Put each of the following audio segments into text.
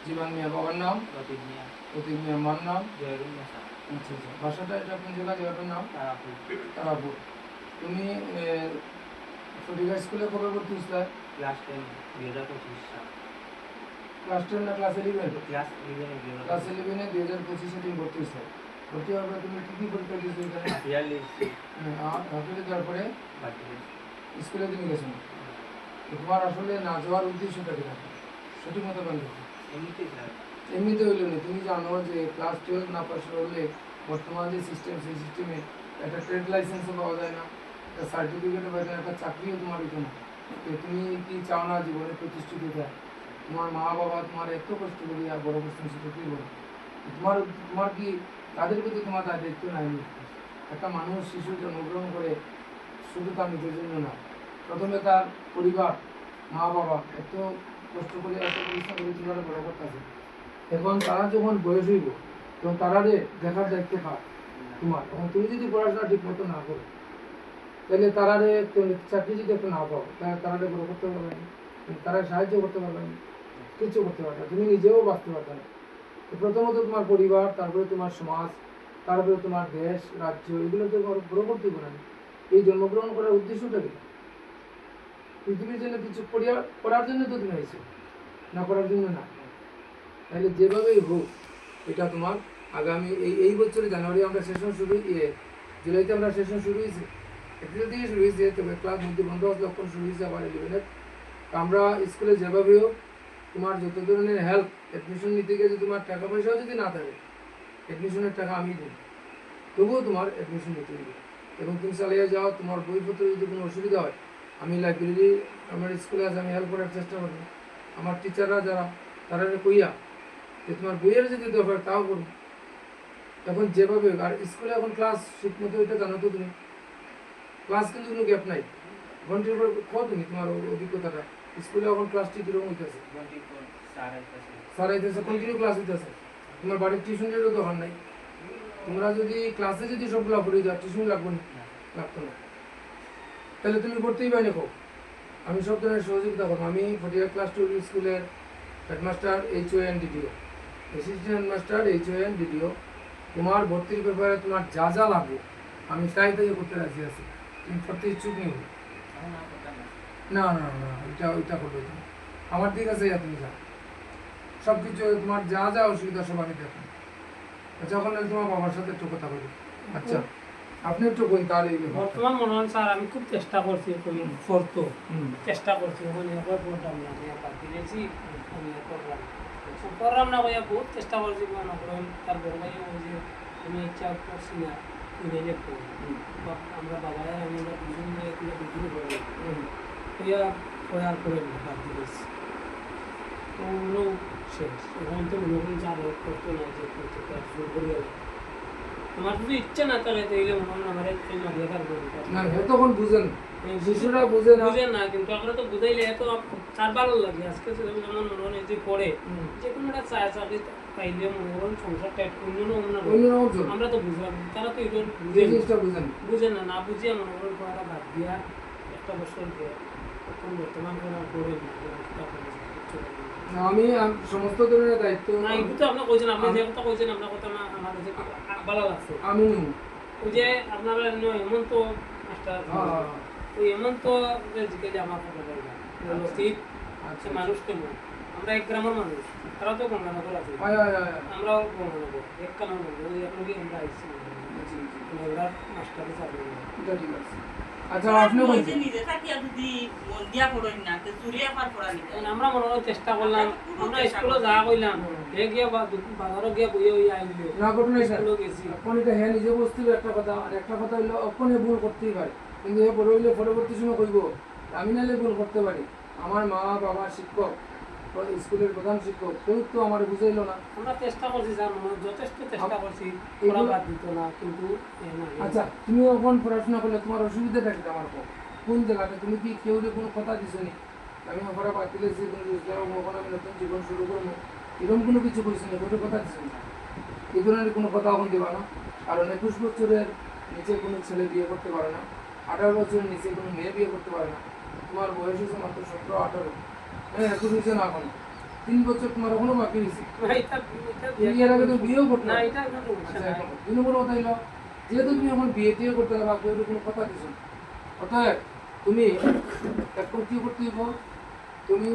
জীবন মিয়া, বাবার নাম লতিফ মিয়া, লতিফ মিয়া, মার নাম জয়রুল নেসা, আচ্ছা আচ্ছা। বাসাটা এটা কোন জায়গা, জায়গাটার নাম তারাপুর, তারাপুর। তুমি ফটিকা স্কুলে কবে ভর্তি হয়েছিলে? ক্লাস 10 2025 সাল, ক্লাস 10 না ক্লাস 11? ক্লাস 11 ক্লাস 11 2025 তুমি ভর্তি হয়েছিলে। ভর্তি হওয়ার পরে তুমি কি পরীক্ষা দিয়েছো এখানে? ইয়ারলি হাফিজে দেওয়ার পরে বাকি স্কুলে তুমি গেছো না? তোমার আসলে না যাওয়ার উদ্দেশ্যটা কি থাকে সঠিক মতো বন্ধ? এমনিতেই স্যার, এমনিতে হইল না, তুমি জানো যে ক্লাস 12 না পাস হলে বর্তমান যে সিস্টেম, সেই সিস্টেমে একটা ট্রেড লাইসেন্সও পাওয়া যায় না, একটা সার্টিফিকেটও পাওয়া যায় না, একটা চাকরিও তোমার হইতো না। তো তুমি কি চাও না জীবনে প্রতিষ্ঠিত হয়? তোমার মা বাবা তোমার এত কষ্ট করিয়া বড় করছেন, সেটা কি বলো? তোমার তোমার কি তাদের প্রতি তোমার দায়িত্ব নাই? একটা মানুষ শিশু জন্মগ্রহণ করে শুধু তার নিজের জন্য না, প্রথমে তার পরিবার, মা বাবা এত কষ্ট করে এত পরিশ্রম করে তোমার বড় করতেছে। এখন তারা যখন বয়স হইব তখন তারা দেখার দায়িত্ব কার? তোমার। তখন তুমি যদি পড়াশোনা ঠিক মতো না করো, তাহলে তারা চাকরি যদি একটু না পাও, তাহলে তারা বড় করতে পারবে না, তারা সাহায্য করতে পারবে না, কিছু করতে পারবে না, তুমি নিজেও বাঁচতে পারবে না। তো প্রথমত তোমার পরিবার, তারপরে তোমার সমাজ, তারপরে তোমার দেশ, রাজ্য, এগুলো তো গ্রহ করতে পারে না। এই জন্মগ্রহণ করার উদ্দেশ্যটা কি? পৃথিবীর জন্য কিছু করার জন্য তো তুমি হয়েছে, না করার জন্য না। তাহলে যেভাবেই হোক, এটা তোমার আগামী এই বছরে জানুয়ারি আমরা সেশন শুরু, জুলাইতে আমরা সেশন শুরু হয়েছে, এপ্রিল থেকে শুরু হয়েছে, তবে ক্লাস মধ্যে বন্ধ আসলে লক্ষণ শুরু হয়েছে আবার 11-এর। আমরা স্কুলে যেভাবে হোক তোমার যত ধরনের হেল্প, অ্যাডমিশন নিতে গেলে তোমার টাকা পয়সাও যদি না থাকে, অ্যাডমিশনের টাকা আমি দিই, তবুও তোমার অ্যাডমিশন নিতে হবে। এবং তুমি চালিয়ে যাও, তোমার বইপত্র যদি কোনো অসুবিধা হয়, আমি লাইব্রেরি আমার স্কুলে আছে, আমি হেল্প করার চেষ্টা করবো। আমার টিচাররা যারা, তারা কইয়া যে তোমার বইয়ের যদি দরকার তাও করবো। এখন যেভাবে, আর স্কুলে এখন ক্লাস ঠিক মতো, এটা জানো তো তুমি, ক্লাস কিন্তু কোনো গ্যাপ নাই। ঘন্টার পর খাও তুমি তোমার অভিজ্ঞতাটা, স্কুলে এখন ক্লাসটি কীরকম হইতেছে? স্যার আইতেছে, কন্টিনিউ ক্লাস হইতেছে, তোমার বাড়ির টিউশনেরও দরকার নাই। তোমরা যদি ক্লাসে যদি সবগুলো পড়ে যাও, টিউশন লাগবো না, লাগতো না, তাহলে তুমি পড়তেই পারি না। আমি সব ধরনের সহযোগিতা করবো। আমি ফটিয়া ক্লাস 2 স্কুলের headmaster, HON DDO, assistant headmaster, HON DDO। তোমার ভর্তির ব্যাপারে তোমার যা যা লাগবে আমি তাই তাই করতে রাজি আছি। তুমি পড়তে ইচ্ছুক নেই? না না না, ওইটা করবে তুমি, আমার দিক আছে, তুমি যা সব কিছু, তোমার যা যা অসুবিধা সব আমি দেখো। আচ্ছা, এখন তোমার বাবার সাথে একটু কথা বলি। আচ্ছা, আপনি একটু বলুন তার এই বর্তমান মনে হয় স্যার, আমি খুব চেষ্টা করছি, ফোরতো চেষ্টা করছি, ওখানে একবার পড়তাম না, আমি একবার দিয়েছি, আমি করলাম না ভাইয়া, বহুত চেষ্টা করছি, মনে করেন তার বড় ভাই যে আমি ইচ্ছা করছি না ইংরেজি পড়ি, আমরা বাবা আমি দুজন মিলে দুজন পড়ি, হইয়া পড়ার করে বাদ দিয়েছি, ওগুলো শেষ। এখন তো নতুন চাল করতে না, যে করতে শুরু করি। তোমার যদি ইচ্ছা না থাকে তাইলে মনে হয় আমার না, তখন বুঝেন শিশুরা বুঝে না, বুঝে না, কিন্তু আমরা তো বুঝাইলে এত তার ভালো লাগে। আজকে যেমন মনে হয় যে পড়ে যে কোনো একটা চাকরি পাইলে মনে করেন সংসারটা আমরা তো বুঝলাম, তারা তো এটা বুঝে না, না বুঝিয়া মনে করেন পড়াটা বাদ দিয়া একটা বছর দিয়ে এখন বর্তমান করার পরে আমি সমস্ত ধরনের দায়িত্ব না, এটা তো আপনি কইছেন, আপনি যে কথা কইছেন আপনার কথা না আমার কাছে ভালো লাগছে। আমি ওই যে আপনারা এমন তো মাস্টার, ওই এমন তো জিজ্ঞাসা আমার কথা বলবেন লতিফ, আচ্ছা মানুষ কেমন, আমরা এক গ্রামের মানুষ, তারা তো গঙ্গানগর আছে, আমরাও গঙ্গানগর, এক কালার ওই আপনাকে আমরা আইসি মাস্টারে চাকরি। ঠিক আছে। আচ্ছা, আপনি বলছেন নিজে থাকি আর যদি মন দিয়া পড়েন না তে চুরিয়া পার পড়া নিতে, আমরা মনে হয় চেষ্টা করলাম, আমরা স্কুলে যা কইলাম হে গিয়া বাজারে গিয়া বইয়া হইয়া আইলো না ঘটনা স্কুলে গেছি, আপনি এটা হ্যাঁ নিজে বুঝতে একটা কথা, আর একটা কথা হইলো আপনি ভুল করতেই পারে, কিন্তু এ বড় হইলে পরবর্তী সময় কইব আমি নাহলে ভুল করতে পারি। আমার মা বাবা শিক্ষক, স্কুলের প্রধান শিক্ষক, কেউ তো আমার বুঝাইলো না। আমরা চেষ্টা করছি স্যার, যথেষ্ট চেষ্টা করছি, পড়া বাদ দিত না, কিন্তু আচ্ছা, তুমি এখন পড়াশোনা করলে তোমার অসুবিধাটা কি? আমার কোন জায়গাতে তুমি কি কেউ কোনো কথা দিছো নি আমি পড়া বাদ দিলেছি, আমি নতুন জীবন শুরু করবো, এরকম কোনো কিছু কইছো না? কোনো কথা দিছো না? এই ধরনের কোনো কথা এখন দেবা না, কারণ 21 বছরের নিচে কোনো ছেলে বিয়ে করতে পারে না, 18 বছরের নিচে কোনো মেয়ে বিয়ে করতে পারে না। তোমার বয়স হচ্ছে মাত্র 17-18, হ্যাঁ 21 হয়েছে না এখন, 3 বছর তোমার এখনো বাকি রয়েছে। না, এটা তুমি এর আগে তো বিয়েও করতে না, না। এটা কোনো সমস্যা নাই। দুই নম্বর কথা হইলো যেহেতু তুমি এখন বিয়ে টিয়ে করতে না বাকি ওইটা কোনো কথা কিছু না। অতএব তুমি এখন কি করতে হইব, তুমি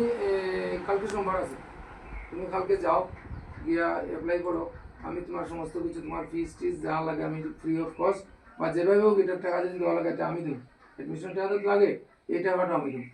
কালকে সোমবার আছে, তুমি কালকে যাও গিয়া অ্যাপ্লাই করো। আমি তোমার সমস্ত কিছু তোমার ফিস টিস যা লাগে আমি ফ্রি অফ কস্ট বা যেভাবে হোক এটার টাকা যদি দেওয়া লাগে এটা আমি দিই। অ্যাডমিশন টাকা লাগে এই টাকাটা আমি দিই।